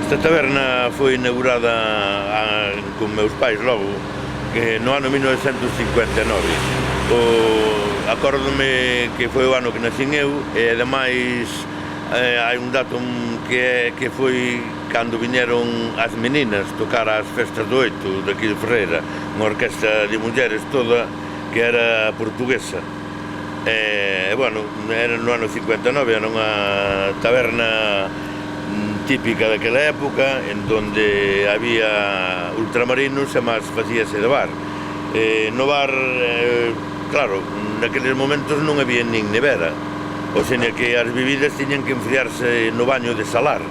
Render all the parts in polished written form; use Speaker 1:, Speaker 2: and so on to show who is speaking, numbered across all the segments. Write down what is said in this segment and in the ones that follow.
Speaker 1: Esta taberna foi inaugurada con meus pais logo, que no ano 1959. Acórdome que foi o ano que nacín eu, e ademais hai un dato que foi cando viñeron as meninas tocar as festas do Oito daqui de Ferreira, unha orquestra de mulleres toda que era portuguesa. Bueno, era no ano 59, era unha taberna típica daquela época, en donde había ultramarinos e máis facíase de bar. No bar, claro, naqueles momentos non había nin nevera, o sea que as bebidas tiñan que enfriarse no baño de salar.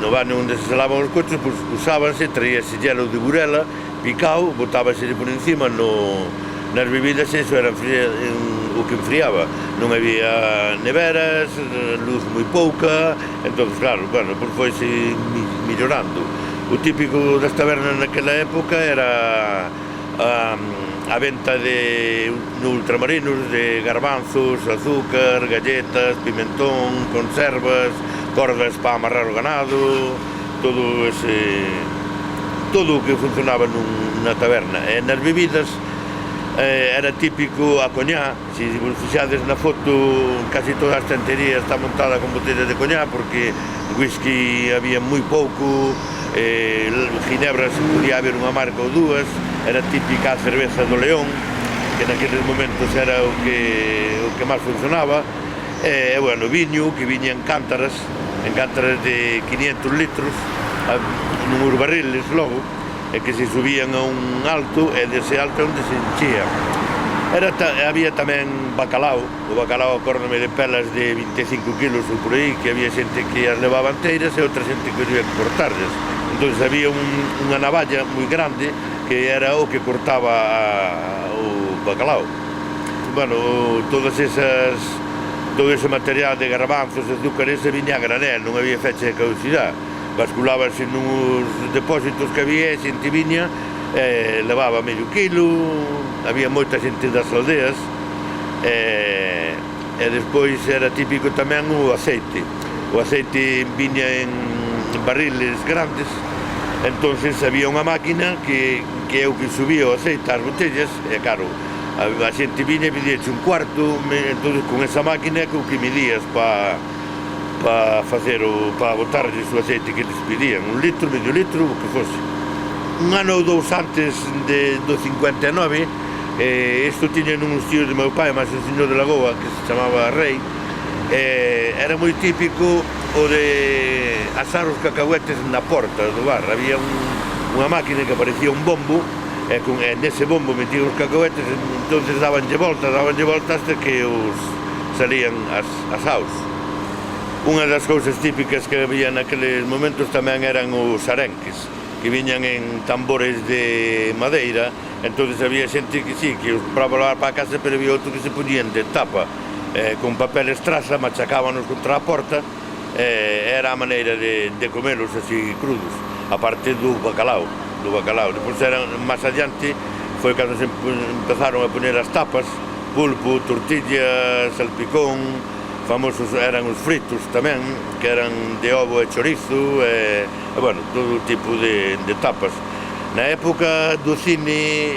Speaker 1: No baño onde se salaban os coches, pues, usábanse, traíase hielo de Burela, picado, botábase por encima nas bebidas, e iso era o que enfriaba. Non había neveras, luz moi pouca, entón, claro, bueno, pues foise millorando. O típico das tabernas naquela época era a venta de ultramarinos, de garbanzos, azúcar, galletas, pimentón, conservas, cordas para amarrar o ganado, todo o que funcionaba nunha taberna. E nas bebidas era típico a coñá. Se vos fixades na foto, casi toda a estantería está montada con botellas de coñá, porque whisky había moi pouco, ginebras podía haber unha marca ou dúas, era típica a cerveza do León, que naqueles momentos era o que máis funcionaba, e, bueno, viño, que viña en cántaras de 500 litros, nuns barriles logo, e que se subían a un alto, e dese alto onde se enchía. Había tamén bacalao, o bacalao acórdome de pelas de 25 kilos ou por aí, que había xente que as levaba enteiras e outra xente que había que cortarlas. Entón había unha navalla moi grande que era o que cortaba o bacalao. Bueno, todo ese material de garbanzos, azúcares, se viña a granel, non había fecha de caducidade. Basculábase nos depósitos que había, e xente viña, levaba medio kilo, había moita xente das aldeas, e despois era típico tamén o aceite. O aceite viña en barriles grandes, entonces había unha máquina que é o que subía o aceite ás botellas, e claro, a xente viña e pedíache un cuarto, entonces con esa máquina é o que medías para botarlles o aceite que les pedían, 1 litro, medio litro, o que fose. Un ano ou dous antes do 59, isto tiña uns tíos de meu pai, máis un señor de Lagoa, que se chamaba Rei, era moi típico o de asar os cacahuetes na porta do bar. Había unha máquina que parecía un bombo, e nese bombo metían os cacahuetes, entonces dabanlle volta hasta que os salían asaos. Unha das cousas típicas que había naqueles momentos tamén eran os arenques, que viñan en tambores de madeira, entonces había xente que sí, que os compraba levar para a casa, pero había outros que se poñían de tapa, con papel estraza, machacábanos contra a porta, era a maneira de comelos así crudos, aparte do bacalao. Depois, máis adiante, foi cando se empezaron a poñer as tapas, pulpo, tortilla, salpicón. Famosos eran os fritos tamén, que eran de ovo e chorizo, e bueno, todo tipo de tapas. Na época do cine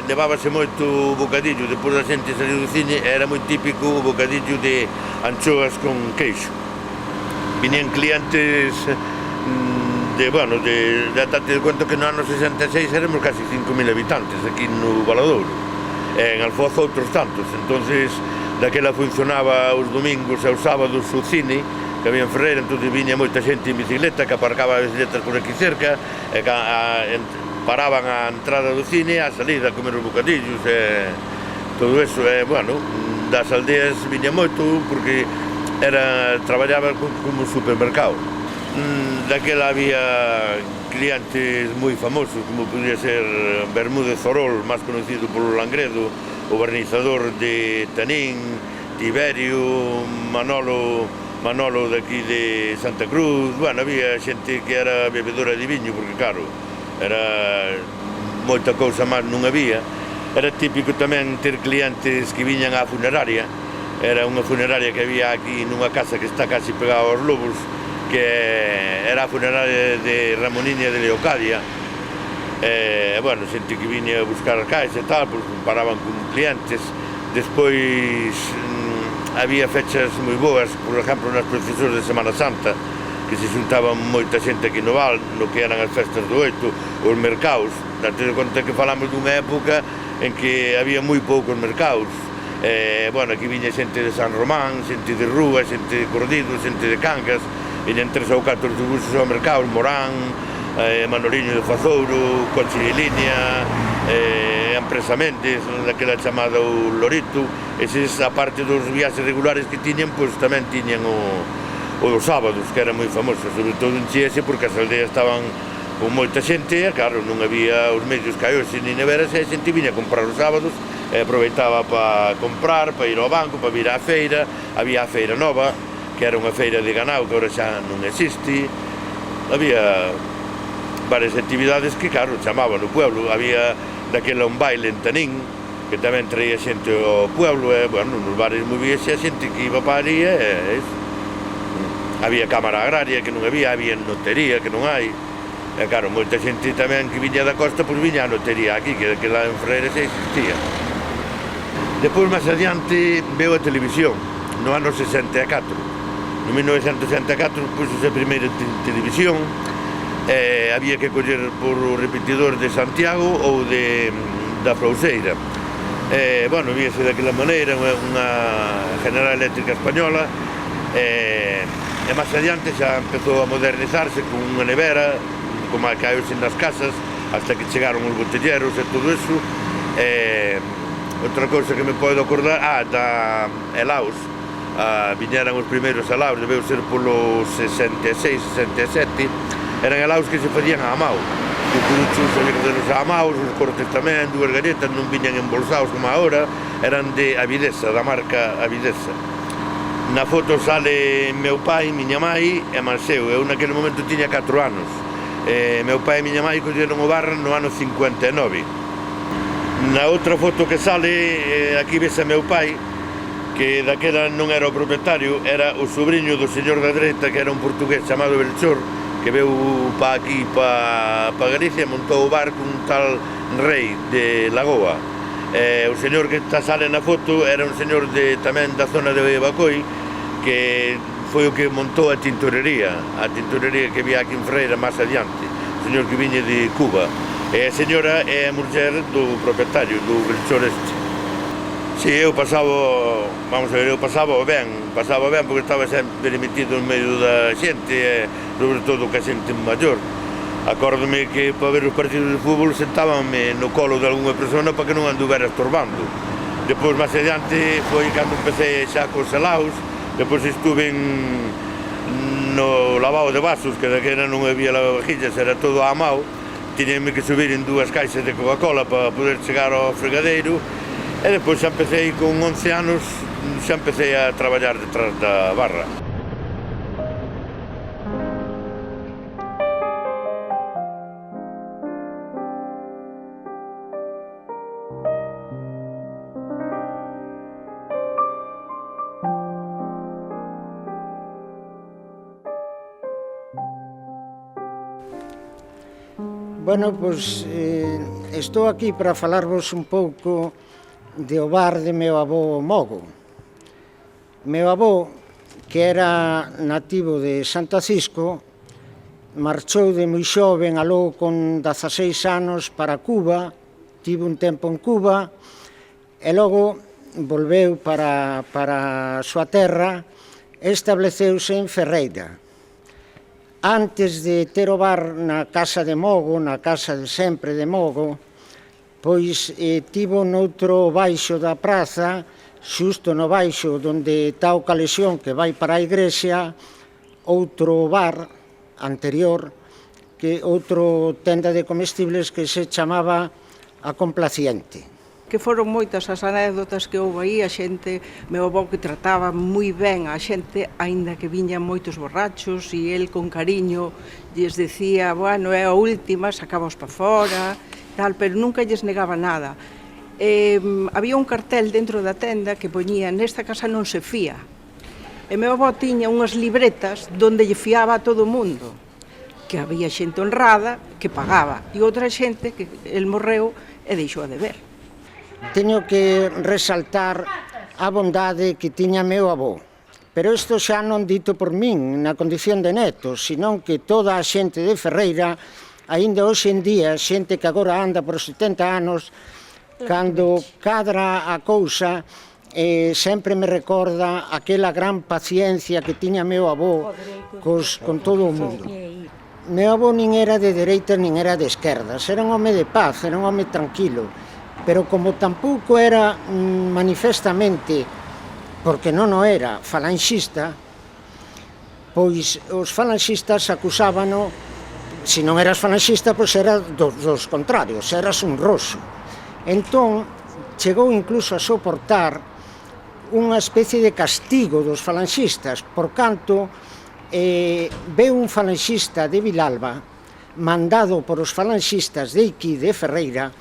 Speaker 1: levábase moito o bocadillo, depois da xente salir do cine, era moi típico o bocadillo de anchoas con queixo. Vinían clientes date de cuenta que no ano 66 éramos casi 5.000 habitantes aquí no Valadouro, en Alfoz outros tantos, entonces daquela funcionaba os domingos e os sábados o cine que había en Ferreira, entón viña moita xente en bicicleta que aparcaba as bicicletas por aquí cerca, e paraban a entrada do cine, a salida a comer os bocadillos, e todo eso. Bueno, das aldeas viña moito porque traballaba como supermercado. Daquela había clientes moi famosos, como podría ser Bermúdez Orol, máis conocido polo Langredo, o barnizador de Tanín, Tiberio, Manolo de aquí de Santa Cruz. Bueno, había xente que era bebedora de viño, porque claro, era moita cousa máis non había. Era típico tamén ter clientes que viñan á funeraria. Era unha funeraria que había aquí nunha casa que está casi pegada aos Lobos, que era a funeraria de Ramoniña de Leocadia. Bueno, xente que viña a buscar a caixa e tal, pois paraban con clientes. Despois había fechas moi boas, por exemplo, nas procesións de Semana Santa, que se xuntaban moita xente aquí no Val, no que eran as festas do Oito, os mercados. Date de conta que falamos dunha época en que había moi poucos mercados. Bueno, aquí viña xente de San Román, xente de Rúa, xente de Cordido, xente de Cangas, viñan 3 ou 4 autobuses ao mercado, Morán, Manoliño de Fazouro, Coche de Liña, Empresa Méndez, daquela chamada o Lorito. Eses, a parte dos viaxes regulares que tiñan, pois tamén tiñan o dos sábados, que era moi famoso, sobre todo en Chiese, porque as aldeas estaban con moita xente, e claro, non había os medios que hai hoxe ni neveras, e a xente viña a comprar os sábados, e aproveitaba para comprar, para ir ao banco, para vir á feira. Había a Feira Nova, que era unha feira de ganado que agora xa non existe. Había varias actividades que, claro, chamaban o pueblo. Había daquela un baile en Tanín, que tamén traía xente ao pueblo, e, bueno, nos bares movíase a xente que iba para ali, e isso. Había cámara agraria, que non había notería, que non hai. E claro, moita xente tamén que viña da costa, pois viña a notería aquí, que lá en Freire xa existía. Depois, máis adiante, veo a televisión, no ano 64. No 1964, puxose a primeira televisión, había que coller por o repetidor de Santiago ou da Frouseira. Bueno, víase daquela maneira, unha General Eléctrica española, e máis adiante xa empezou a modernizarse con unha nevera, como a que hai hoxe nas casas, hasta que chegaron os botelleros e todo iso. Outra cousa que me podo acordar, da Elaos, viñeran os primeiros Elaos, debeu ser polo 66, 67, eran Elaos que se facían a mao. Os curuchos había que facerlos a mao, os cortes tamén, dúas galletas, non viñan embolsados como agora, eran de Avidesa, da marca Avidesa. Na foto sale meu pai, miña mai e Manseu. Eu naquele momento tiña 4 anos. Meu pai e miña mai colleron o bar no ano 59. Na outra foto que sale, aquí vese meu pai, que daquela non era o propietario, era o sobrinho do señor da dereita, que era un portugués chamado Belchor, que veu pa aquí, pa Galicia, montou o bar con un tal Rei de Lagoa. O señor que sale na foto era un señor tamén da zona de Bacoi, que foi o que montou a tintorería que había aquí en Freira máis adiante, o señor que viña de Cuba. E a señora é a muller do propietario, do Belchor este. Si, eu pasaba ben porque estaba sempre metido en medio da xente, e sobre todo que a xente maior. Acórdome que para ver os partidos de fútbol sentábanme no colo de algunha persona para que non anduvera estorbando. Depois, máis adiante, foi cando empecé xa cos salaos. Depois estuve no lavado de vasos, que daquela non había lavavajillas, era todo a mao. Tiñenme que subir en 2 caixas de Coca-Cola para poder chegar ao fregadeiro. E depois xa empecé con 11 anos, xa empecé a traballar detrás da barra.
Speaker 2: Bueno, pois estou aquí para falarvos un pouco do bar de meu avó Mogo. Meu avó, que era nativo de Santa Cisco, marchou de moi xoven, aló con 16 anos para Cuba, tivo un tempo en Cuba, e logo volveu para a súa terra e estableceuse en Ferreira. Antes de ter o bar na casa de Mogo, na casa de sempre de Mogo, pois tivo noutro baixo da praza, xusto no baixo onde está o calexón que vai para a igrexa, outro bar anterior, que outro tenda de comestibles que se chamaba A Complaciente.
Speaker 3: Que foron moitas as anécdotas que houve aí, a xente, meu avó que trataba moi ben a xente, aínda que viñan moitos borrachos, e el con cariño lles decía, bueno, é a última, sacábaos para fora, tal, pero nunca lles negaba nada. Había un cartel dentro da tenda que poñía, nesta casa non se fía. E meu avó tiña unhas libretas donde lle fiaba a todo o mundo, que había xente honrada que pagaba e outra xente que el morreu e deixou a deber.
Speaker 2: Teño que resaltar a bondade que tiña meu avó, pero isto xa non dito por min na condición de neto, senón que toda a xente de Ferreira, aínda hoxe en día, xente que agora anda por 70 anos, cando cadra a cousa, sempre me recorda aquela gran paciencia que tiña meu avó con todo o mundo. Meu avó nin era de dereitas nin era de esquerdas, era un home de paz, era un home tranquilo, pero como tampouco era manifestamente, porque non o era, falanxista, pois os falanxistas acusábano, se non eras falanxista, pois era dos contrarios, eras un roxo. Entón, chegou incluso a soportar unha especie de castigo dos falanxistas, por canto veu un falanxista de Vilalba, mandado por os falanxistas de aquí, de Ferreira,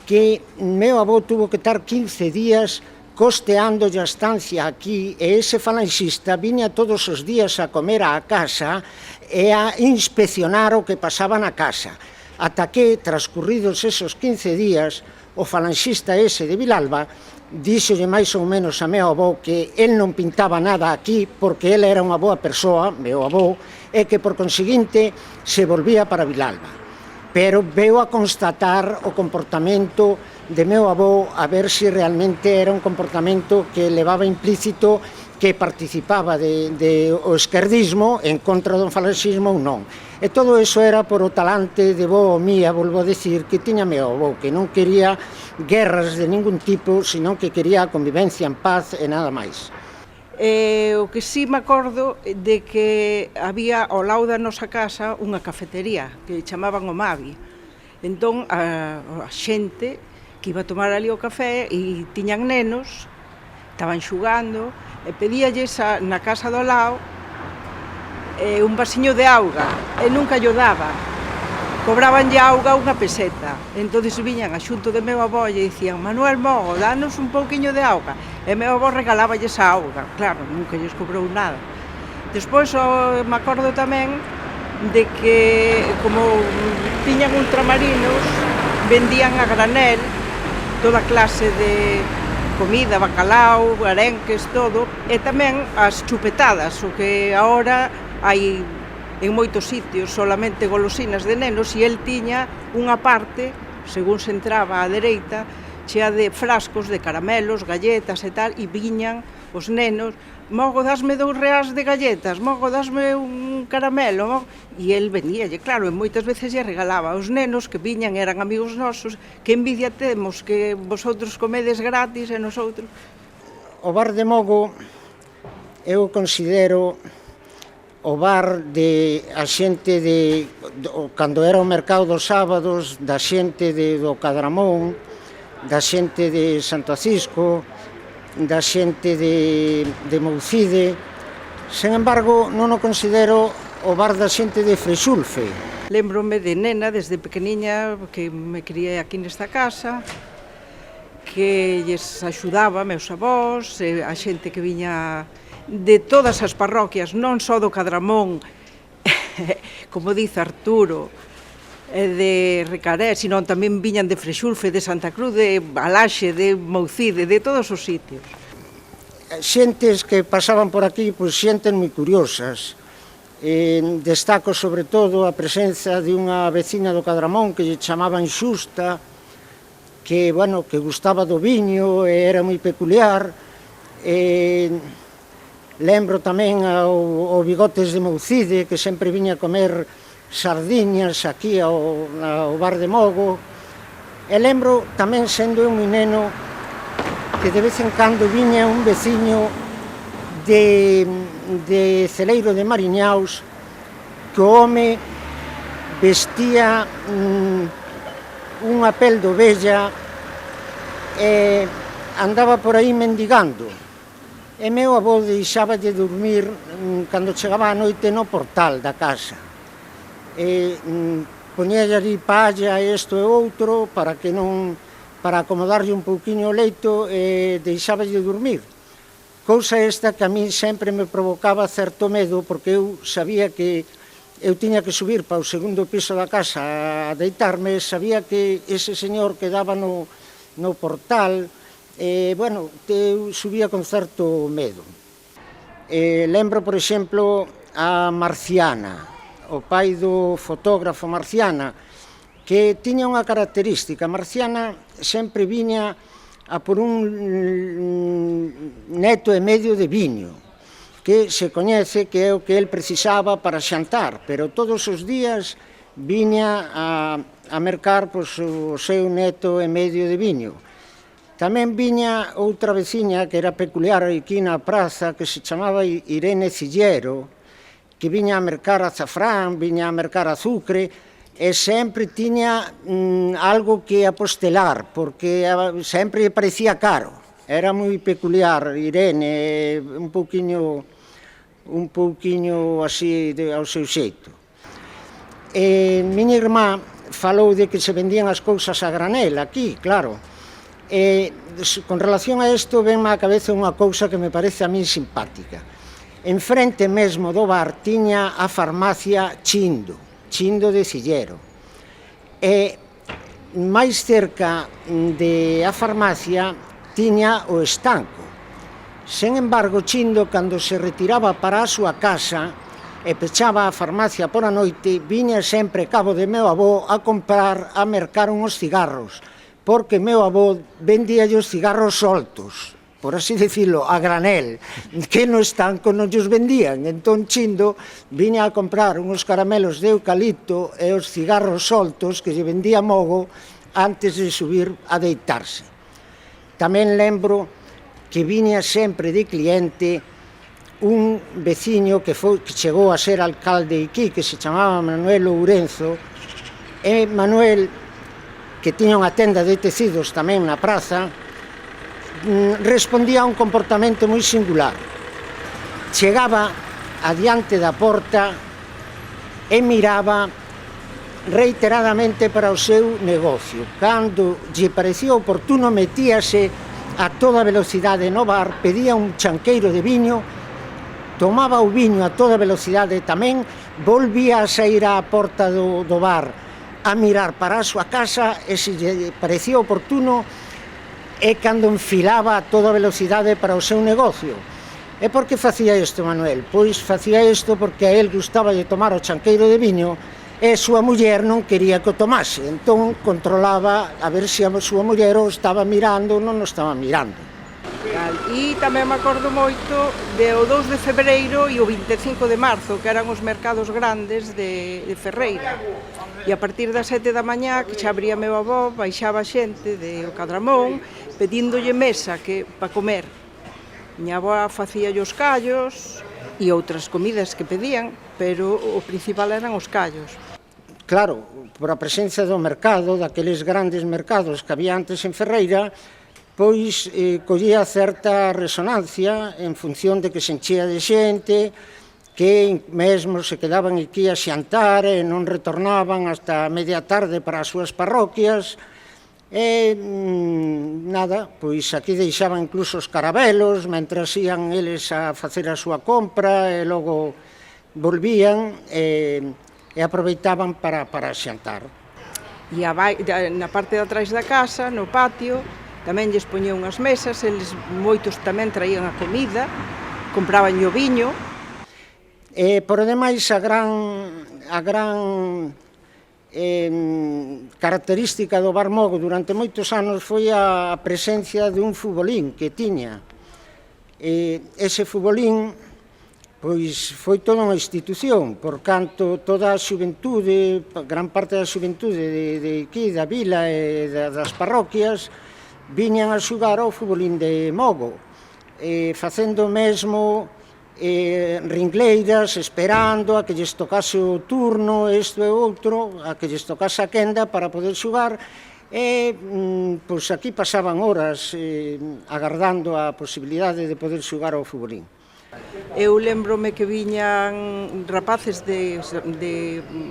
Speaker 2: que meu avó tuvo que estar 15 días costeando a estancia aquí, e ese falanxista viña todos os días a comer á casa e a inspeccionar o que pasaba na casa, ata que, transcurridos esos 15 días, o falanxista ese de Vilalba díxolle máis ou menos a meu avó que el non pintaba nada aquí porque el era unha boa persoa, meu avó, e que por conseguinte se volvía para Vilalba. Pero veu a constatar o comportamento de meu avó a ver se realmente era un comportamento que levaba implícito que participaba o esquerdismo en contra do falanxismo ou non. E todo iso era por o talante de boa mía, volvo a decir, que tiña meu avó, que non quería guerras de ningún tipo, senón que quería a convivencia en paz e nada máis.
Speaker 3: O que sí me acordo de que había ao lado da nosa casa unha cafetería que chamaban o Mavi. Entón a xente que iba a tomar ali o café e tiñan nenos, estaban xugando, e pedíalles na casa do lado un vasiño de auga e nunca llo daba. Cobrabanlle auga unha peseta. Entón viñan a xunto de meu avó e dicían: Manuel Mogo, danos un pouquiño de auga. E meu avó regaláballes a auga. Claro, nunca lles cobrou nada. Despois me acordo tamén de que, como tiñan ultramarinos, vendían a granel toda clase de comida, bacalao, arenques, todo, e tamén as chupetadas, o que agora hai en moitos sitios solamente golosinas de nenos, e el tiña unha parte, según se entraba á dereita, chea de frascos de caramelos, galletas e tal, e viñan os nenos: Mogo, dasme 2 reais de galletas, Mogo, dasme un caramelo, Mogo. E el veníalle, claro, e moitas veces lle regalaba aos nenos que viñan, eran amigos nosos, que envidia temos, que vosotros comedes gratis e nosotros.
Speaker 2: O bar de Mogo eu considero o bar de a xente cando era o mercado dos sábados, da xente do Cadramón, da xente de Santo Acisco, da xente de Moucide. Sen embargo, non o considero o bar da xente de Freixulfe.
Speaker 3: Lémbrome de nena, desde pequeniña, que me criei aquí nesta casa, que lles axudaba meus avós, a xente que viña de todas as parroquias, non só do Cadramón, como dice Arturo, de Recaré, sino tamén viñan de Freixulfe, de Santa Cruz, de Alaxe, de Moucide, de todos os sitios.
Speaker 2: Xentes que pasaban por aquí, pois xentes moi curiosas. Destaco sobre todo a presenza de unha vecina do Cadramón que lle chamaban Xusta, que, bueno, que gustaba do viño e era moi peculiar. Lembro tamén ao Bigotes de Moucide, que sempre viña a comer sardiñas aquí ao bar de Mogo. E lembro tamén, sendo un neno, que de vez en cando viña un veciño de Celeiro de Mariñaus, que o home vestía unha pel de ovella e andaba por aí mendigando. E meu avó deixaba de dormir cando chegaba a noite no portal da casa. Poñalle ali palla, isto e outro, para acomodarlle un pouquiño o leito e deixaballe dormir. Cousa esta que a mí sempre me provocaba certo medo, porque eu sabía que eu tiña que subir para o segundo piso da casa a deitarme, sabía que ese señor quedaba no portal, bueno, eu subía con certo medo. Lembro, por exemplo, a Marciana, o pai do fotógrafo Marciana, que tiña unha característica. Marciana sempre viña a por un neto e medio de viño, que se coñece que é o que el precisaba para xantar, pero todos os días viña a mercar o seu neto e medio de viño. Tamén viña outra veciña que era peculiar aquí na praza, que se chamaba Irene Cillero, que viña a mercar azafrán, viña a mercar azucre, e sempre tiña algo que apostelar, porque sempre parecía caro. Era moi peculiar Irene, un pouquiño así ao seu xeito. Miña irmá falou de que se vendían as cousas a granel aquí, claro. Con relación a isto, venme á cabeza unha cousa que me parece a min simpática. Enfrente mesmo do bar tiña a farmacia Chindo de Cillero. E máis cerca da farmacia tiña o estanco. Sen embargo, Chindo, cando se retiraba para a súa casa e pechaba a farmacia por a noite, viña sempre cabo de meu avó a comprar, a mercar uns cigarros, porque meu avó vendía os cigarros soltos, por así decirlo, a granel, que no estanco non os vendían. Entón Chindo viña a comprar uns caramelos de eucalipto e os cigarros soltos que lle vendía mogo antes de subir a deitarse. Tamén lembro que viña sempre de cliente un veciño que chegou a ser alcalde aquí, que se chamaba Manuel Ourenzo, e Manuel, que tiña unha tenda de tecidos tamén na praza, respondía a un comportamento moi singular. Chegaba adiante da porta e miraba reiteradamente para o seu negocio. Cando lle parecía oportuno, metíase a toda velocidade no bar, pedía un chanqueiro de viño, tomaba o viño a toda velocidade tamén, volvía a sair á porta do bar a mirar para a súa casa e se lle parecía oportuno e cando enfilaba a toda velocidade para o seu negocio. E por que facía isto, Manuel? Pois facía isto porque a él gustaba de tomar o chanqueiro de viño e a súa muller non quería que o tomase. Entón controlaba a ver se a súa muller o estaba mirando ou non o estaba mirando.
Speaker 3: E tamén me acordo moito do 2 de febreiro e o 25 de marzo, que eran os mercados grandes de Ferreira. E a partir das 7 da mañá, que xa abría meu avó, baixaba xente do Cadramón pedíndolle mesa para comer. Miña avó facía os callos e outras comidas que pedían, pero o principal eran os callos.
Speaker 2: Claro, por a presencia do mercado, daqueles grandes mercados que había antes en Ferreira, pois collía certa resonancia en función de que se enchía de xente, que mesmo se quedaban aquí a xantar e non retornaban hasta media tarde para as súas parroquias. E nada, pois aquí deixaban incluso os carabelos, mentras ían eles a facer a súa compra e logo volvían e aproveitaban para xantar.
Speaker 3: E na parte de atrás da casa, no patio, tamén lles poñían unhas mesas, eles moitos tamén traían a comida, compraban o viño.
Speaker 2: Por o demais, a gran característica do Bar Mogo durante moitos anos foi a presencia dun futbolín que tiña. Ese futbolín pois foi toda unha institución, por canto toda a xuventude, gran parte da xuventude de aquí, da vila e das parroquias, viñan a xugar ao futbolín de Mogo, facendo mesmo ringleiras, esperando a que lles tocase o turno, isto e outro, a que lles tocase a quenda para poder xugar, e pois aquí pasaban horas agardando a posibilidade de poder xugar ao futbolín.
Speaker 3: Eu lembrome que viñan rapaces de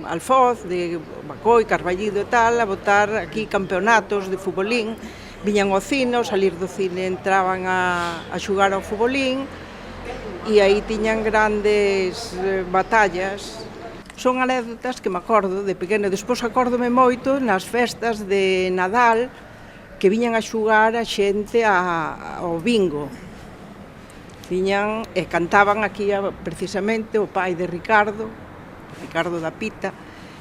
Speaker 3: Alfoz, de Bacoi, Carballido e tal, a botar aquí campeonatos de futbolín, viñan ao cine, ao salir do cine entraban a xugar ao futbolín, e aí tiñan grandes batallas. Son anécdotas que me acordo de pequena. Despois acórdome moito nas festas de Nadal que viñan a xugar a xente ao bingo. Viñan e cantaban aquí precisamente o pai de Ricardo da Pita,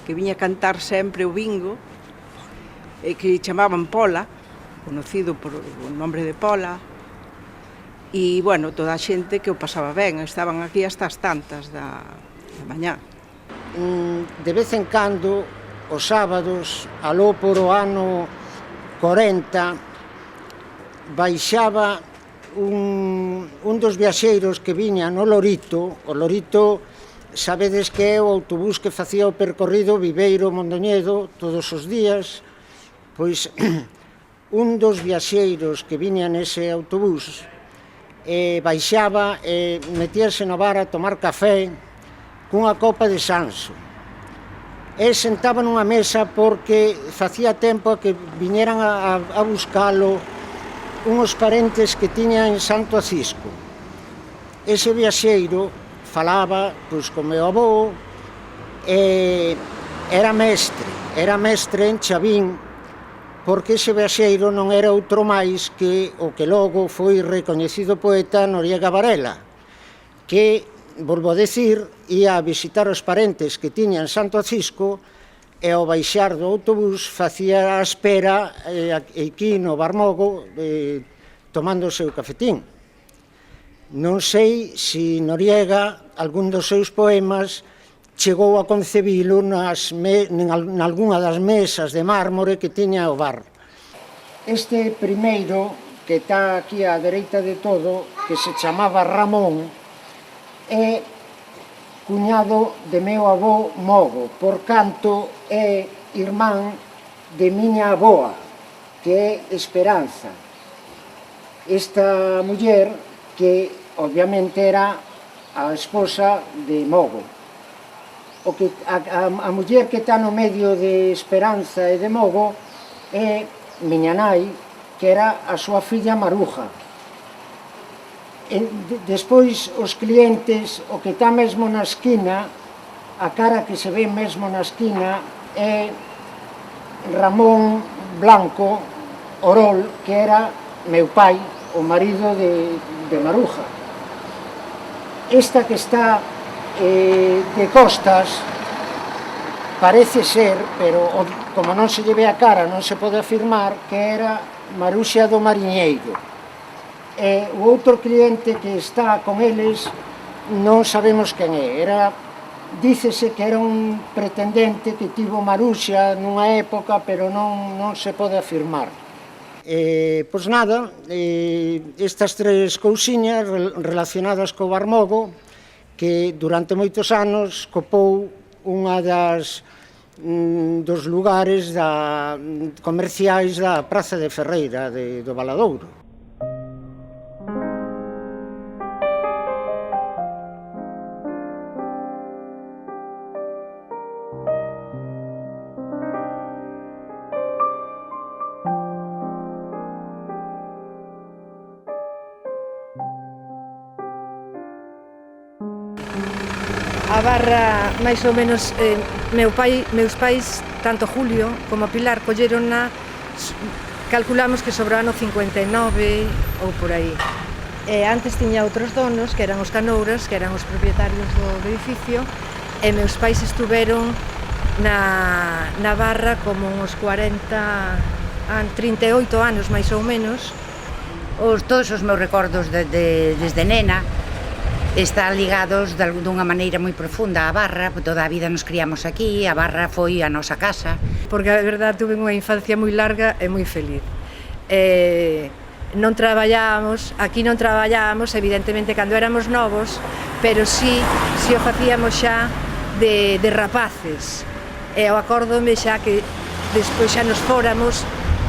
Speaker 3: que viña a cantar sempre o bingo, que chamaban Pola, conocido por o nombre de Pola. E, bueno, toda a xente que o pasaba ben, estaban aquí hasta as tantas da mañá.
Speaker 2: De vez en cando, os sábados, aló por o ano 40, baixaba un dos viaxeiros que viña no Lorito. O Lorito, sabedes que é o autobús que facía o percorrido Viveiro-Mondoñedo todos os días. Pois un dos viaxeiros que viña nese autobús baixaba e metíase no bar a tomar café cunha copa de Sanso. E sentaba nunha mesa porque facía tempo que viñeran a buscalo unhos parentes que tiña en Santo Acisco. Ese viaxeiro falaba pois co meu avó, era mestre en Chavín, porque ese viaxeiro non era outro máis que o que logo foi recoñecido poeta Noriega Varela, que, volvo a decir, ia a visitar os parentes que tiña en Santo Acisco e ao baixar do autobús facía a espera aquí no Barmogo tomando o seu cafetín. Non sei se Noriega, algún dos seus poemas, chegou a concebilo nalgúna das mesas de mármore que tiña o bar. Este primeiro, que está aquí á dereita de todo, que se chamaba Ramón, é cuñado de meu avó Mogo, por canto é irmán de miña avoa, que é Esperanza. Esta muller que obviamente era a esposa de Mogo. A muller que está no medio de Esperanza e de Mogo é miña nai, que era a súa filla Maruja. Despois os clientes, o que está mesmo na esquina, a cara que se ve mesmo na esquina é Ramón Blanco Orol, que era meu pai, o marido de Maruja. Esta que está de costas parece ser, pero como non se lle ve a cara non se pode afirmar, que era Maruxa do Mariñeiro. E o outro cliente que está con eles non sabemos quen é. Dícese que era un pretendente que tivo Maruxa nunha época, pero non se pode afirmar. Pois nada, estas tres cousiñas relacionadas co Barmogo, que durante moitos anos copou unha dos lugares comerciais da Praza de Ferreira do Valadouro.
Speaker 4: A barra, máis ou menos, meus pais, tanto Julio como Pilar, collerona, calculamos que sobre o ano 59 ou por aí. Antes tiña outros donos, que eran os Canouras, que eran os propietarios do edificio, e meus pais estuveron na barra como uns 38 anos, máis ou menos.
Speaker 5: Todos os meus recordos desde nena están ligados dunha maneira moi profunda á barra, toda a vida nos criamos aquí, a barra foi a nosa casa.
Speaker 4: Porque a verdade tuve unha infancia moi larga e moi feliz. Non traballábamos, aquí non traballábamos, evidentemente, cando éramos novos, pero si o facíamos xa de rapaces. E eu acórdome xa que despois xa nos fóramos,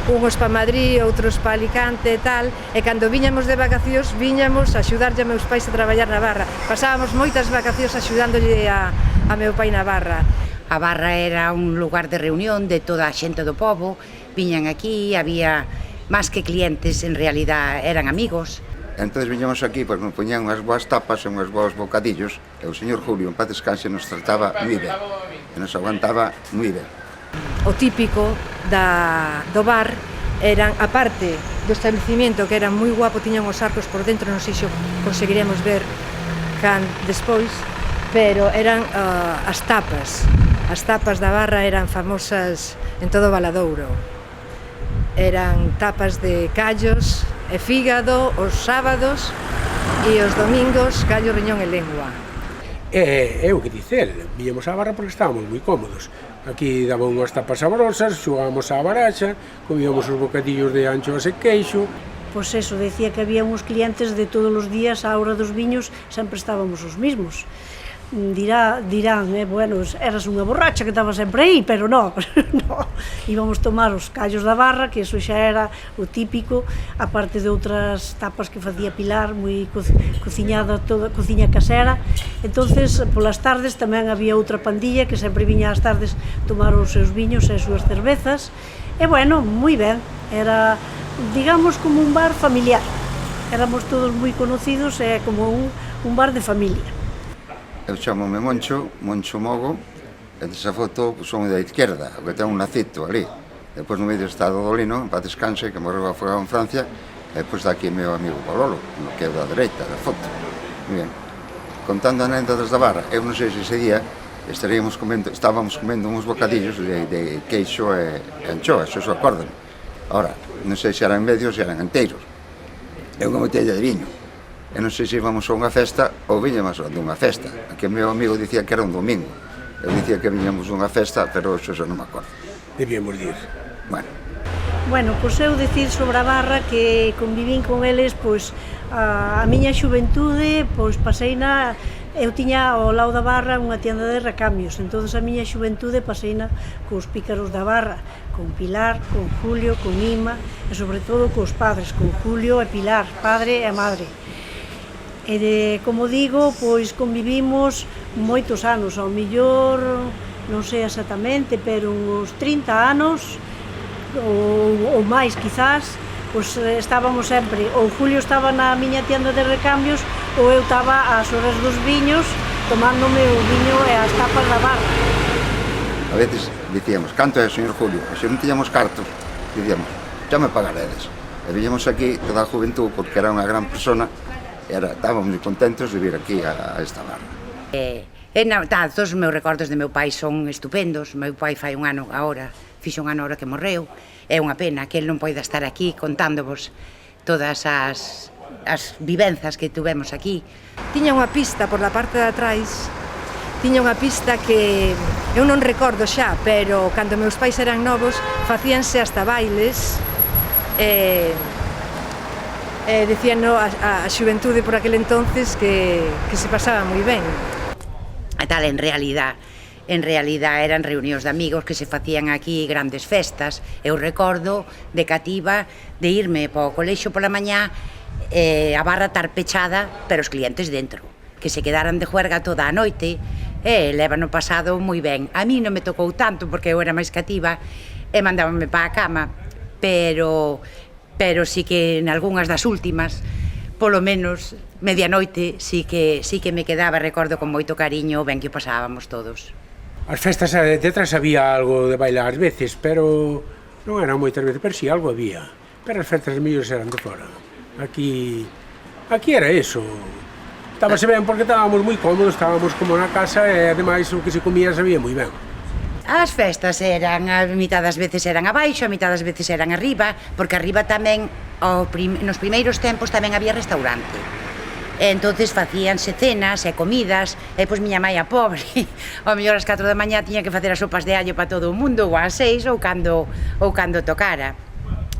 Speaker 4: unhos pa Madrid, outros pa Alicante e tal, e cando viñamos de vacacións, viñamos a axudarlle a meus pais a traballar na barra. Pasábamos moitas vacacións axudándolle a meu pai na barra.
Speaker 5: A barra era un lugar de reunión de toda a xente do pobo, viñan aquí, había máis que clientes, en realidad eran amigos.
Speaker 6: Entón viñamos aquí, pois nos poñían unhas boas tapas e unhas boas bocadillos, e o señor Julio, en paz descanse, nos trataba moi ben, e nos aguantaba moi ben.
Speaker 4: O típico do bar eran, aparte do establecimiento, que era moi guapo, tiñan os arcos por dentro, non sei se conseguiremos ver despois, pero eran as tapas. As tapas da barra eran famosas en todo o Valadouro. Eran tapas de callos e fígado os sábados e os domingos callo, riñón e lengua.
Speaker 7: É o que dice el, víamos á barra porque estábamos moi cómodos. Aquí daban unhas tapas saborosas, xogábamos á baraxa, comíamos os bocadillos de anchoas e queixo.
Speaker 8: Pois eso, decía que había uns clientes de todos os días, á hora dos viños, sempre estábamos os mismos. Dirán, bueno, eras unha borracha que estaba sempre aí, pero non, íbamos tomar os callos da barra, que eso xa era o típico, aparte de outras tapas que facía Pilar, moi cociñada, toda cociña casera. Entonces, polas tardes tamén había outra pandilla que sempre viña ás tardes tomar os seus viños e as súas cervezas, e bueno, moi ben, era, digamos, como un bar familiar, éramos todos moi conocidos e como un bar de familia.
Speaker 6: Eu chamome Moncho Mogo, e desa foto son da izquierda, o que ten un lacito ali. Depois no medio está Dodolino, en paz descanse, que morreu afogado en Francia, e depois daqui meu amigo Pololo, no que é da dereita da foto. Muy ben. Contando anécdotas da barra, eu non sei se ese día estábamos comendo uns bocadillos de queixo e anchoas, eso acordan. Ahora, non sei se eran medios, se eran enteiros. É unha botella de viño. E non sei se íbamos a unha festa ou viñamos a unha festa. Aquí o meu amigo dicía que era un domingo. Eu dicía que viñamos a unha festa, pero eso non me acordo.
Speaker 7: Debíamos dir.
Speaker 8: Bueno, pois eu dicir sobre a barra que convivín con eles, pois a miña xuventude, pois paseina, eu tiña ao lado da barra unha tienda de recambios, entón a miña xuventude paseina cos pícaros da barra, con Pilar, con Julio, con Ima, e sobre todo cos padres, con Julio e Pilar, padre e madre. E como digo, pois convivimos moitos anos, ao millor, non sei exactamente, pero uns 30 anos, ou máis quizás, pois estábamos sempre, ou Julio estaba na miña tienda de recambios, ou eu estaba ás horas dos viños, tomándome o viño e as tapas da barra.
Speaker 6: A veces dicíamos, canto é o señor Julio? E se non tiñamos cartos, dicíamos, xa me pagaredes. E viñamos aquí toda a juventud, porque era unha gran persona, estábamos moi contentos de vir aquí a esta barra.
Speaker 5: Todos os meus recordos de meu pai son estupendos. Meu pai fai un ano agora, fixo un ano agora que morreu. É unha pena que el non poida estar aquí contándovos todas as vivenzas que tuvemos aquí.
Speaker 4: Tiña unha pista por la parte de atrás, tiña unha pista que eu non recordo xa, pero cando meus pais eran novos facíanse hasta bailes, decían a xuventude por aquel entonces que se pasaba moi ben.
Speaker 5: E tal, en realidad eran reunións de amigos que se facían aquí, grandes festas. Eu recordo de cativa de irme para o colexio pola mañá, a barra estar pechada, pero os clientes dentro, que se quedaran de juerga toda a noite, e levano pasado moi ben. A mí non me tocou tanto porque eu era máis cativa e mandábanme para a cama, pero sí que en algunhas das últimas, polo menos medianoite, sí que me quedaba, recordo con moito cariño ben que o pasábamos todos.
Speaker 7: As festas detrás había algo de bailar ás veces, pero non eran moitas veces, pero sí, algo había. Pero as festas mellores eran de fora. Aquí era eso. Estábase ben porque estábamos moi cómodos, estábamos como na casa e ademais o que se comía sabía moi ben.
Speaker 5: As festas eran, a mitad das veces eran abaixo, a mitad das veces eran arriba, porque arriba tamén, nos primeiros tempos tamén había restaurante. Entonces facíanse cenas e comidas, e pois miña mãe a pobre, ao mellor ás 4 da mañá tiña que facer as sopas de allo para todo o mundo, ou ás 6, ou cando tocara.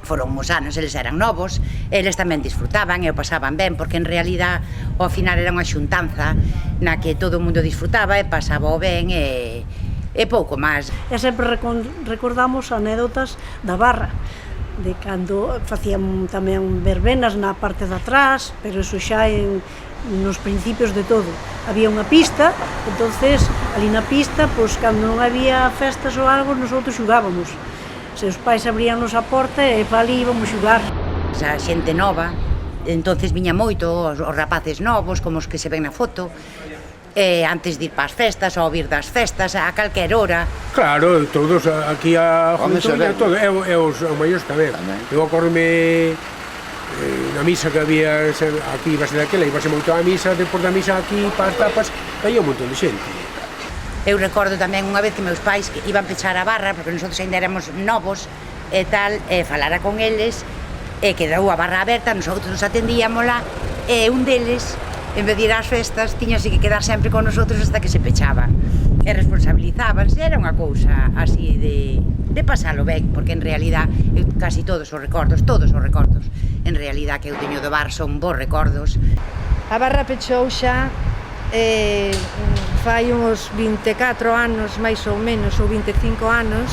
Speaker 5: Foron uns anos, eles eran novos, eles tamén disfrutaban e o pasaban ben, porque en realidad ao final era unha xuntanza na que todo o mundo disfrutaba e pasaba o ben e pouco máis.
Speaker 8: E sempre recordamos anécdotas da barra, de cando facían tamén verbenas na parte de atrás, pero eso xa nos principios de todo. Había unha pista, entonces ali na pista, pois cando non había festas ou algo, nosotros xugábamos. Seus pais abríanos a porta e pa ali íbamos xogar.
Speaker 5: A xente nova, entonces viña moito os rapaces novos, como os que se ven na foto, antes de ir para as festas, ou vir das festas, a calquer hora.
Speaker 7: Claro, todos aquí a juventude, todo, e os maiores tamén. Eu acordome na misa que había aquí, ibase daquela, ibase moito a misa, depois da misa aquí, para as tapas, aí un montón de xente.
Speaker 5: Eu recordo tamén unha vez que meus pais iban pechar a barra, porque nosotros ainda éramos novos e tal, falara con eles, e quedou a barra aberta, nosotros atendíamola, e un deles, en vez de ir ás festas, tiñase que quedar sempre con nosotros hasta que se pechaba. E responsabilizábanse, era unha cousa así de pasalo ben, porque en realidad casi todos os recordos, en realidad que eu teño do bar son bons recordos.
Speaker 4: A barra pechou xa fai uns 24 anos, máis ou menos, ou 25 anos,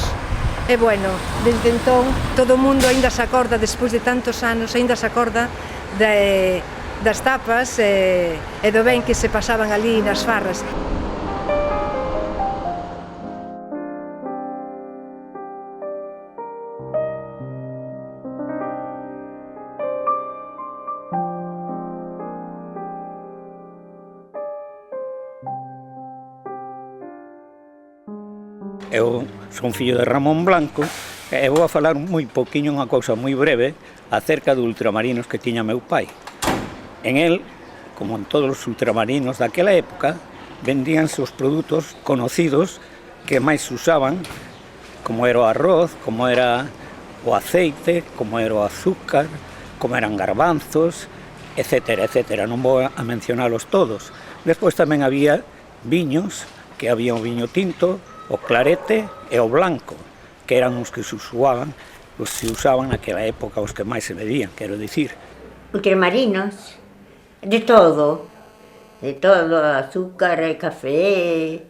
Speaker 4: e bueno, desde entón todo o mundo aínda se acorda, despois de tantos anos, aínda se acorda das tapas e do ben que se pasaban ali nas farras.
Speaker 9: Eu son fillo de Ramón Blanco e vou a falar moi poquinho, unha cousa moi breve, acerca dos ultramarinos que tiña meu pai. En el, como en todos os ultramarinos daquela época, vendíanse os produtos conocidos que máis se usaban, como era o arroz, como era o aceite, como era o azúcar, como eran garbanzos, etcétera, etcétera. Non vou a mencionalos todos. Despois tamén había viños, que había o viño tinto, o clarete e o blanco, que eran os que se usaban naquela época, os que máis se bebían, quero dicir.
Speaker 10: Ultramarinos, de todo, azúcar, café,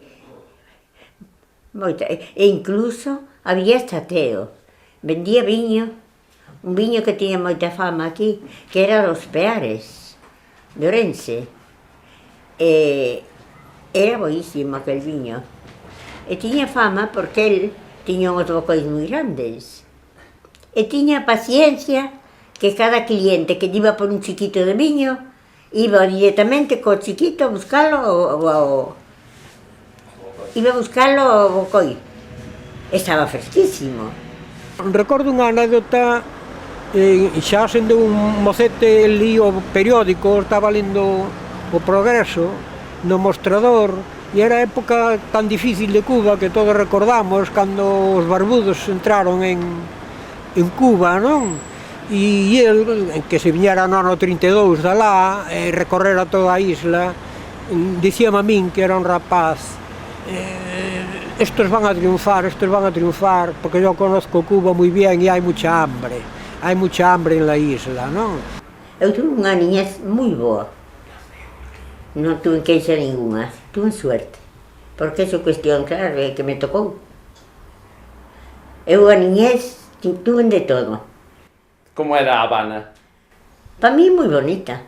Speaker 10: moita, e incluso había estateo, vendía viño, un viño que tiña moita fama aquí, que era Los Peares, de Ourense, era boísimo aquel viño. E tiña fama porque el tiña uns bocóis moi grandes. E tiña paciencia que cada cliente que iba por un chiquito de viño iba directamente co chiquito a buscalo iba a buscalo ao bocoi. Estaba fresquísimo.
Speaker 11: Recordo unha anécdota, xa sendo un mocete, li o periódico, estaba lendo o Progreso no mostrador. E era a época tan difícil de Cuba que todos recordamos cando os barbudos entraron en Cuba, non? E el, que se viñera no ano 32 de lá, recorrera toda a isla, dicíame a min que era un rapaz, estos van a triunfar, porque eu conozco Cuba moi bien e hai mucha hambre en la isla, non?
Speaker 10: Eu tuve unha niñez moi boa. Non tuve queixa ninguna, tuve suerte, porque esa cuestión, claro, é que me tocou. Eu a niñez tuve de todo.
Speaker 12: Como era a Habana?
Speaker 10: Para mí moi bonita,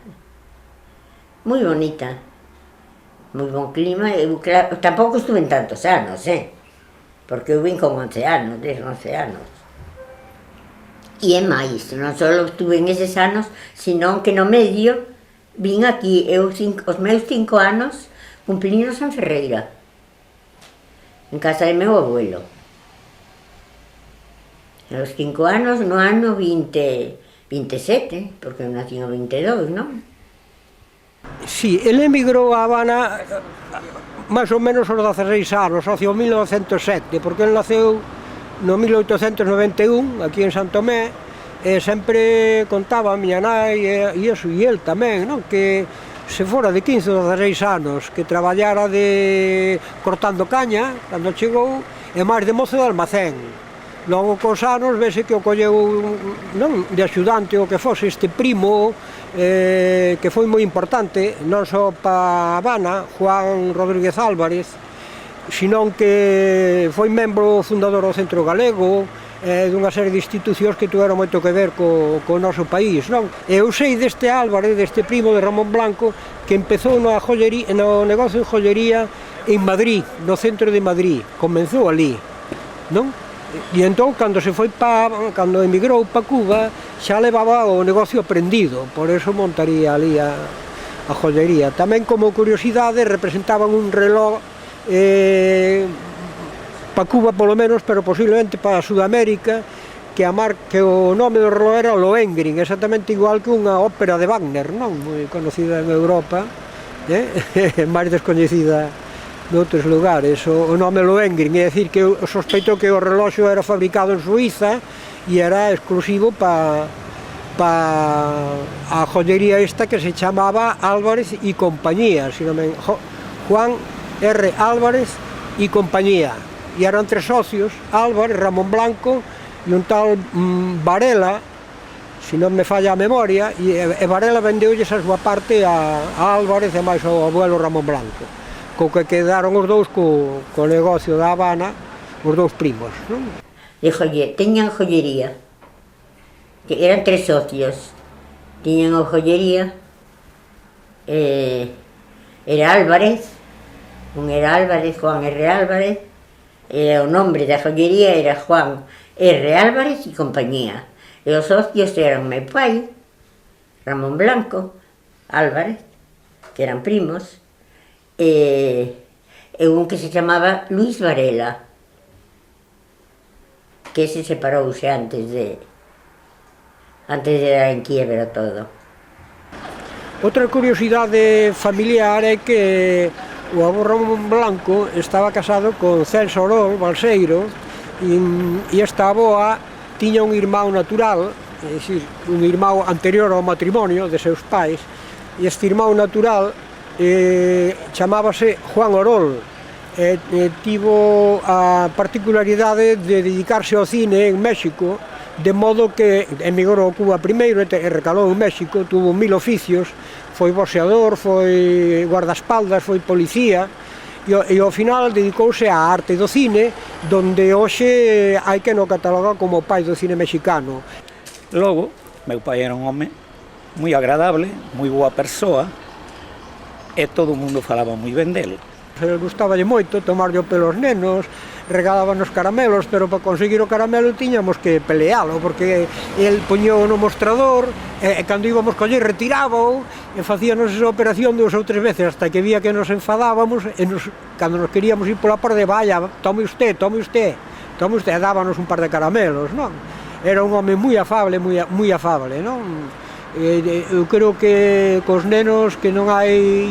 Speaker 10: moi bonita, moi bon clima. Eu, claro, tampouco estuve en tantos anos, porque eu vim con 11 anos, 10, 11 anos. E é máis, non só estuve en eses anos, senón que no medio vin aquí, os meus 5 anos cumplinos en Ferreira, en casa de meu abuelo. Os 5 anos no ano 27, porque eu nací no 22, non?
Speaker 11: Si, el emigrou a Habana máis ou menos aos 16 anos, hacia o 1907, porque el naceu no 1891, aquí en San Tomé, e sempre contaba a miña nai e el tamén, non? Que se fora de 15 ou 16 anos, que traballara cortando caña, cando chegou, e máis de mozo de almacén. Logo cos anos vese que o colleu, non, de axudante o que fose este primo, que foi moi importante, non só para Habana, Juan Rodríguez Álvarez, senón que foi membro fundador do Centro Galego, dunha serie de institucións que tuveron moito que ver co noso país, non? Eu sei deste Álvarez, deste primo de Ramón Blanco, que empezou no negocio de joyería en Madrid, no centro de Madrid, comenzou ali, non? E entón, cando emigrou para Cuba, xa levaba o negocio aprendido, por eso montaría ali a joyería. Tamén, como curiosidade, representaban un reloj para Cuba polo menos, pero posiblemente para Sudamérica, que o nome do reloj era Lohengrin, exactamente igual que unha ópera de Wagner, non? Moi conocida en Europa, máis descoñecida noutros lugares. O nome Lohengrin, é dicir que sospeito que o reloxo era fabricado en Suiza e era exclusivo para a joyería esta que se chamaba Álvarez y compañía, Juan R. Álvarez y compañía, e eran 3 socios, Álvarez, Ramón Blanco e un tal Varela, se non me falla a memoria, e Varela vendeulles a súa parte a Álvarez e máis ao abuelo Ramón Blanco, co que quedaron os dous co negocio da Habana, os dous primos, non?
Speaker 10: Teñan joyería, que eran 3 socios, tiñan a joyería, era Álvarez, un era Álvarez, Juan R. Álvarez, o nombre da joyería era Juan R. Álvarez y compañía, e os socios eran meu pai, Ramón Blanco, Álvarez, que eran primos, e un que se chamaba Luis Varela, que se separouse antes de dar en quiebra todo.
Speaker 11: Outra curiosidade familiar é que o avó Ramón Blanco estaba casado con Celso Orol Balseiro, e esta avoa tiña un irmão natural, é dicir, un irmão anterior ao matrimonio de seus pais, e este irmão natural chamábase Juan Orol, tivo a particularidade de dedicarse ao cine en México, de modo que emigrou a Cuba primeiro e recalou en México, tuvo 1000 oficios, foi boxeador, foi guardaespaldas, foi policía, e ao final dedicouse á arte do cine, donde hoxe hai que no cataloga como o pai do cine mexicano.
Speaker 9: Logo, meu pai era un home moi agradable, moi boa persoa, e todo o mundo falaba moi ben dele.
Speaker 11: Gustaballe moito tomarlle o pelo aos nenos, regalábanos caramelos, pero para conseguir o caramelo tiñamos que pelealo, porque el poñou no mostrador, e cando íbamos coller retirábao, e facíanos esa operación 2 ou 3 veces, hasta que vía que nos enfadábamos, e cando nos queríamos ir pola parte, vaya, tome usted, e dábanos un par de caramelos, non? Era un home moi afable, moi afable, non? Eu creo que cos nenos que non hai,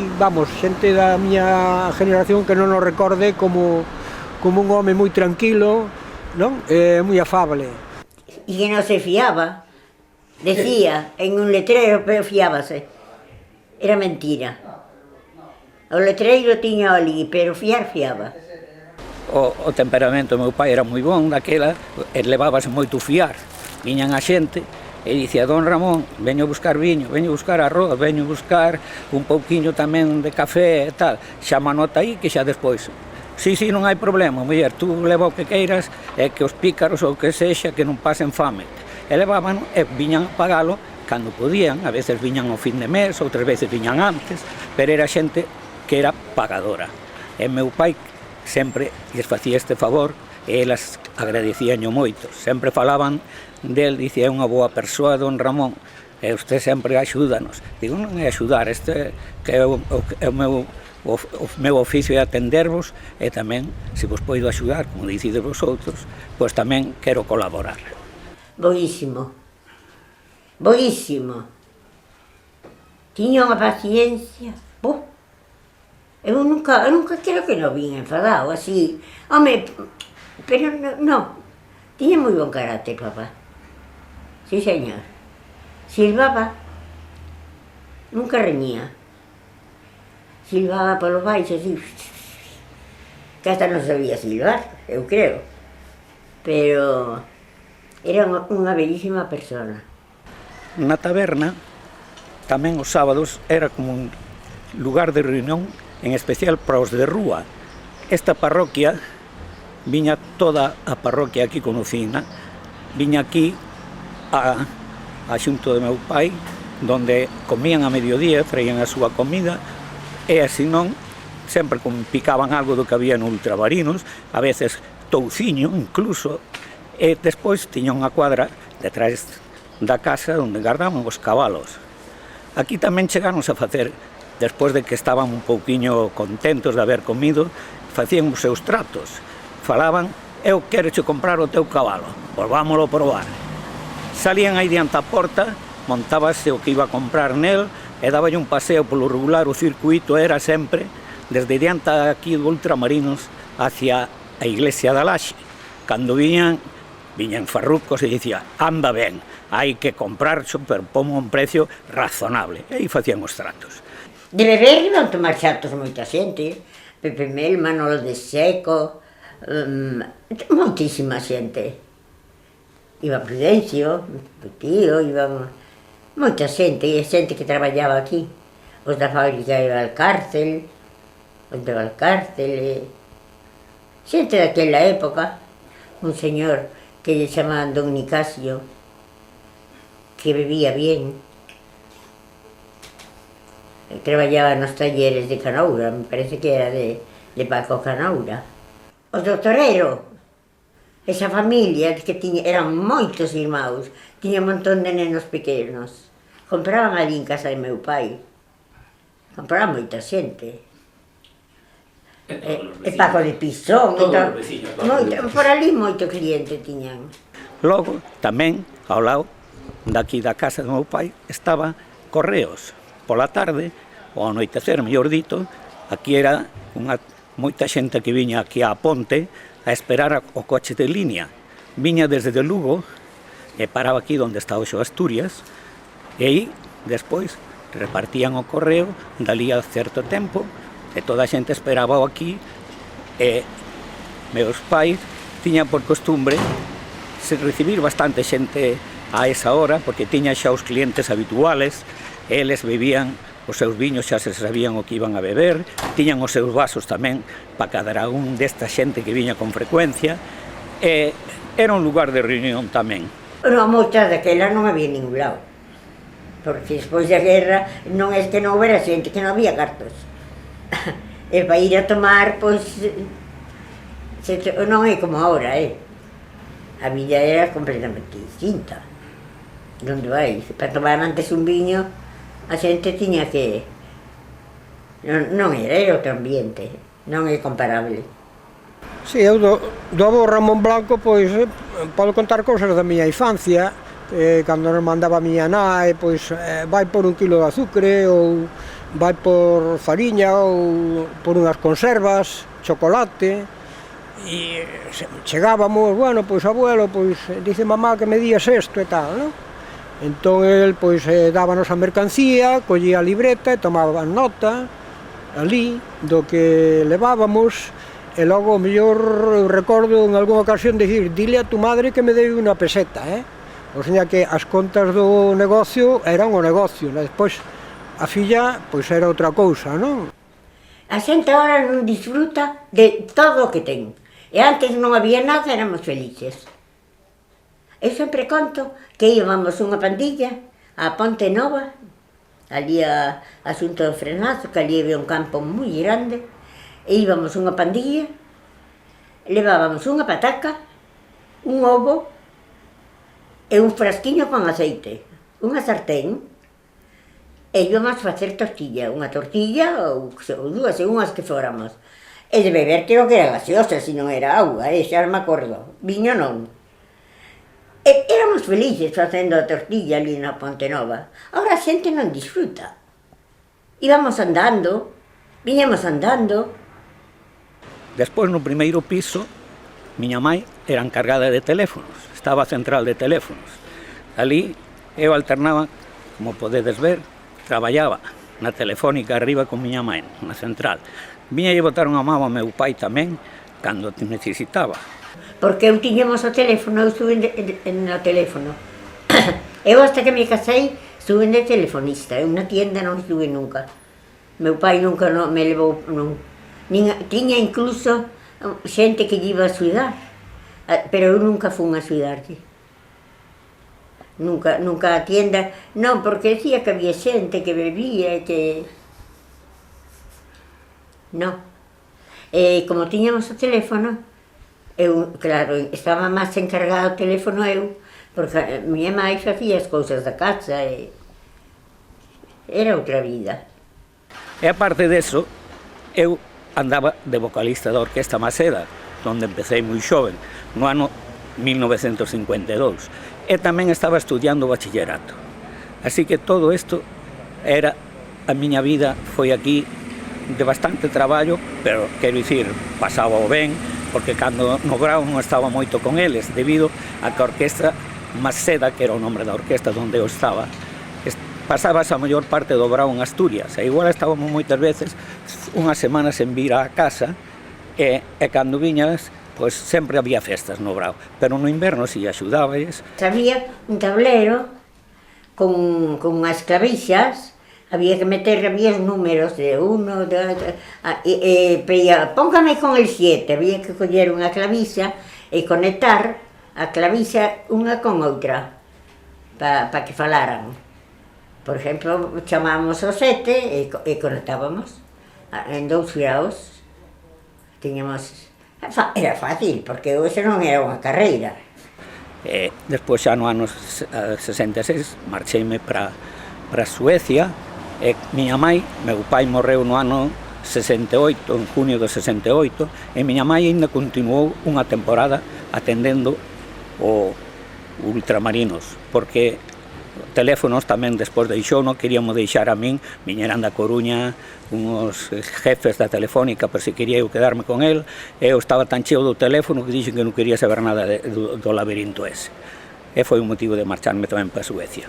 Speaker 11: xente da miña generación que non nos recorde como un home moi tranquilo, non? Moi afable.
Speaker 10: E que non se fiaba, decía en un letrero, pero fiábase. Era mentira. O letreiro tiña ali, pero fiaba.
Speaker 9: O temperamento do meu pai era moi bon daquela, e levábase moito fiar. Viñan a xente e dicía: don Ramón, veño buscar viño, veño buscar arroz, veño buscar un pouquiño tamén de café e tal, xa me anota aí que xa despois. Sí, non hai problema, muller, tú leva o que queiras, e que os pícaros ou que sexa que non pasen fame. E levaban e viñan a pagalo cando podían, a veces viñan ao fin de mes, outras veces viñan antes, pero era xente que era pagadora. E meu pai sempre lles facía este favor, e elas agradecíanlo moito, sempre falaban del, dicía, é unha boa persoa, don Ramón, e usted sempre axúdanos. Digo, non é axudar, este que é o meu oficio é atendervos, e tamén, se vos poido axudar, como dicides vosotros, pois tamén quero colaborar.
Speaker 10: Boísimo, boísimo. Tiña unha paciencia, eu nunca creo que non vin enfadado, así, home, pero non, tiña moi bon carácter, papá. Sí, señor. Silbaba, nunca reñía. Silbaba polo baixo, así, que hasta non sabía silbar, eu creo. Pero era unha bellísima persona.
Speaker 9: Na taberna, tamén os sábados, era como un lugar de reunión, en especial para os de rúa. Esta parroquia, viña toda a parroquia aquí conocida, viña aquí a xunto de meu pai, donde comían a mediodía, traían a súa comida, e así non, sempre picaban algo do que había no Ultramarinos, a veces touciño incluso, E despois tiña unha cuadra detrás da casa onde guardaban os cabalos. Aquí tamén chegáronse a facer, despois de que estaban un pouquiño contentos de haber comido, facían os seus tratos. Falaban, eu quero che comprar o teu cabalo, pois vámolo probar. Salían aí diante a porta, montábase o que iba a comprar nel e daballe un paseo polo regular. O circuito era sempre desde diante aquí do Ultramarinos hacia a iglesia da Laxe. Cando viñan farrucos e dicía, anda ben, hai que comprarxo, pero pomo un precio razonable. E aí facían os tratos.
Speaker 10: De beber iban tomar chatos moita xente, Pepe Mel, Manolo de Seco, moitísima xente. Iba Prudencio, o tío, iban moita xente, e xente que traballaba aquí. Os da fábrica de Valcárcel, os de Valcárcel, xente daquela época, un señor que lle chamaban Don Nicasio, que bebía bien. Traballaba nos talleres de Canaura, me parece que era de Paco Canaura. Os do Torero, esa familia que tiña, eran moitos irmãos, tiña un montón de nenos pequenos. Compraban ali en casa de meu pai. Compraban moita xente. E Paco de Pisón, por ali moito cliente tiñan.
Speaker 9: Logo, tamén, ao lado daqui da casa do meu pai, estaba Correos. Pola tarde, ao anoitecer, mellor dito, aquí era moita xente que viña aquí á ponte a esperar o coche de línea. Viña desde de Lugo e paraba aquí onde está hoxe Asturias, e aí, despois, repartían o correo dali a certo tempo, e toda a xente esperaba aquí, e meus pais tiñan por costumbre recibir bastante xente a esa hora, porque tiña xa os clientes habituales, eles bebían os seus viños, xa se sabían o que iban a beber, tiñan os seus vasos tamén para cada un desta xente que viña con frecuencia, e era un lugar de reunión tamén.
Speaker 10: Non, moitas daquelas non había ningún lado, porque despois da guerra non é que non houbera xente, que non había cartos. E para ir a tomar, pois, non é como agora, A vida era completamente distinta. Donde vai? Para tomar antes un viño, a xente tiña que... Non era outro ambiente, non é comparable.
Speaker 11: Si, eu do avó Ramón Blanco, pois, podo contar cousas da miña infancia, cando nos mandaba a miña nai, pois, vai por 1 kilo de azucre, ou vai por fariña, ou por unhas conservas, chocolate, e chegábamos, bueno, pois, abuelo, pois, dice mamá que me días isto e tal, non? Entón, el, pois, dábanos a mercancía, collía a libreta e tomaba nota, ali, do que levábamos, e logo, mellor, recordo en algunha ocasión dicir, dile a tu madre que me debe unha peseta, O sea que as contas do negocio eran o negocio, despois a filla, pois, era outra cousa, non?
Speaker 10: A xente agora non disfruta de todo o que ten. E antes non había nada, éramos felices. Eu sempre conto que íbamos unha pandilla a Ponte Nova, ali a Asunto do Frenazo, que ali había un campo moi grande, e íbamos unha pandilla, levábamos unha pataca, un ovo e un frasquiño con aceite, unha sartén, e íbamos facer tortilla, unha tortilla ou dúas, según as que fóramos. E de beber creo que era gaseosa, se non era auga, xa me acordo, viño non. E éramos felices facendo a tortilla ali na Ponte Nova. Agora a xente non disfruta. Íbamos andando, viñamos andando.
Speaker 9: Despois, no primeiro piso, miña mãe era encargada de teléfonos, estaba a central de teléfonos. Ali eu alternaba, como podedes ver, traballaba na telefónica arriba con miña mãe, na central. Viña e botar unha mão a meu pai tamén, cando te necesitaba.
Speaker 10: Porque eu tiñamos o teléfono, eu estuve no teléfono. Eu hasta que me casei, estuve de telefonista, eu na tienda non estuve nunca. Meu pai nunca me levou, tiña incluso xente que lle iba a axudar, pero eu nunca fun a axudarlle. Nunca a tienda, non, porque decía que había xente que bebía e que... Non. E como tiñamos o teléfono, Eu, claro, estaba máis encargado o teléfono eu, porque a miña mãe facía as cousas da casa e era outra vida.
Speaker 9: E aparte deso, eu andaba de vocalista da Orquesta Maceda, onde empecé moi xoven, no ano 1952, e tamén estaba estudiando o bachillerato. Así que todo isto era, a miña vida foi aquí de bastante traballo, pero quero dicir, pasaba o ben, porque cando no Brao non estaba moito con eles, debido a que a Orquesta Maceda, que era o nome da orquesta onde eu estaba, pasabas a maior parte do Brao en Asturias, e igual estábamos moitas veces unhas semanas en vir á casa, e cando viñas, pois sempre había festas no Brao, pero no inverno si axudabais.
Speaker 10: Había un tablero con unhas clavixas, había que meter, había os números de 1, pedía, póngame con el 7, había que coller unha clavixa e conectar a clavixa unha con outra, para que falaran. Por exemplo, chamábamos o 7 e conectábamos en 2 graus. Tiñamos... Era fácil, porque hoxe non era unha carreira.
Speaker 9: Despois xa no ano 66 marcheime para Suecia, e miña mãe, meu pai morreu no ano 68, en junio do 68, e miña mãe ainda continuou unha temporada atendendo o Ultramarinos, porque teléfonos tamén despois deixouno, queríamos deixar a min, viñeran da Coruña uns jefes da Telefónica, por si quería eu quedarme con el, e eu estaba tan cheo do teléfono que dixen que non quería saber nada do labirinto ese. E foi o motivo de marcharme tamén para Suecia.